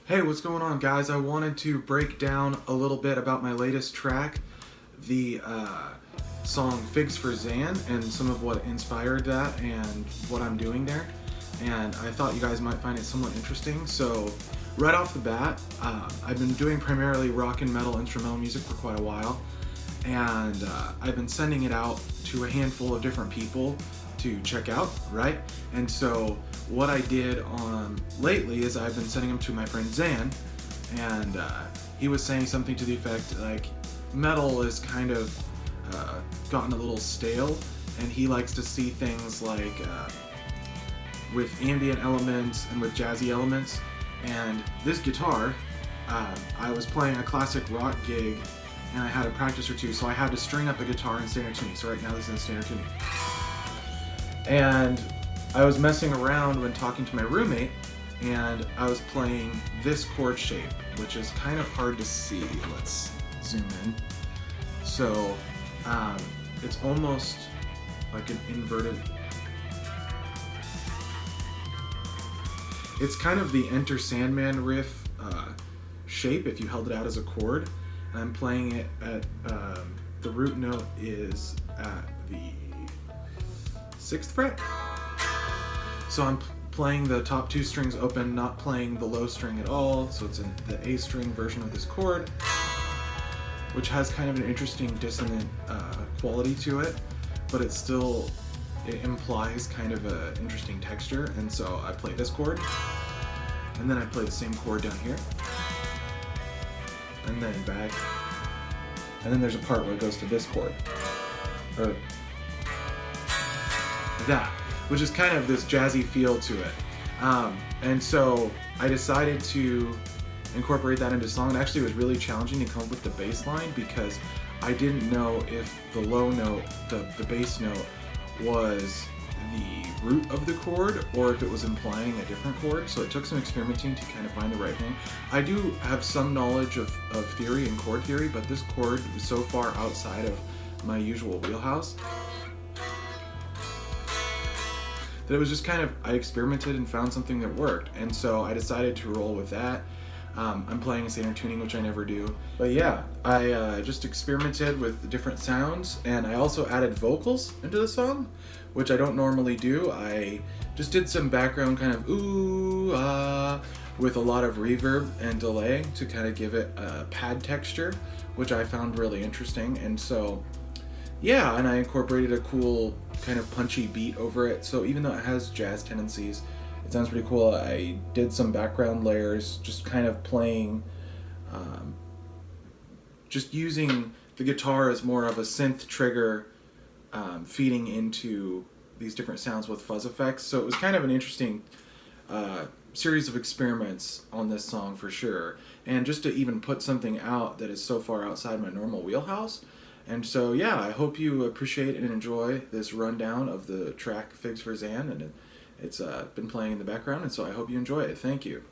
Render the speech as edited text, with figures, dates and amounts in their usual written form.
Hey, what's going on, guys? I wanted to break down a little bit about my latest track, the song Figs for Zan, and some of what inspired that and what I'm doing there. And I thought you guys might find it somewhat interesting. So, right off the bat, I've been doing primarily rock and metal instrumental music for quite a while, and I've been sending it out to a handful of different people to check out, right? And so what I did lately is I've been sending them to my friend Zan, and he was saying something to the effect like metal is kind of gotten a little stale, and he likes to see things like with ambient elements and with jazzy elements. And this guitar, I was playing a classic rock gig and I had a practice or two, so I had to string up a guitar in standard tuning. So right now this is in standard tuning. And I was messing around when talking to my roommate, and I was playing this chord shape, which is kind of hard to see. Let's zoom in. So it's almost like an inverted. It's kind of the Enter Sandman riff shape if you held it out as a chord. And I'm playing it at the root note is at the 6th fret. So I'm playing the top two strings open, not playing the low string at all. So it's in the A string version of this chord, which has kind of an interesting dissonant quality to it, but it implies kind of an interesting texture. And so I play this chord, and then I play the same chord down here, and then back, and then there's a part where it goes to this chord, or that, which is kind of this jazzy feel to it. And so I decided to incorporate that into song. It actually was really challenging to come up with the bass line because I didn't know if the low note, the bass note, was the root of the chord or if it was implying a different chord. So it took some experimenting to kind of find the right thing. I do have some knowledge of theory and chord theory, but this chord was so far outside of my usual wheelhouse that it was just kind of, I experimented and found something that worked. And so I decided to roll with that. I'm playing in standard tuning, which I never do. But yeah, I just experimented with different sounds, and I also added vocals into the song, which I don't normally do. I just did some background kind of ooh, ah, with a lot of reverb and delay to kind of give it a pad texture, which I found really interesting. And so yeah, and I incorporated a cool kind of punchy beat over it. So even though it has jazz tendencies, it sounds pretty cool. I did some background layers, just kind of playing, just using the guitar as more of a synth trigger, feeding into these different sounds with fuzz effects. So it was kind of an interesting series of experiments on this song for sure. And just to even put something out that is so far outside my normal wheelhouse. And so, yeah, I hope you appreciate and enjoy this rundown of the track Figs for Zan, and it's been playing in the background, and so I hope you enjoy it. Thank you.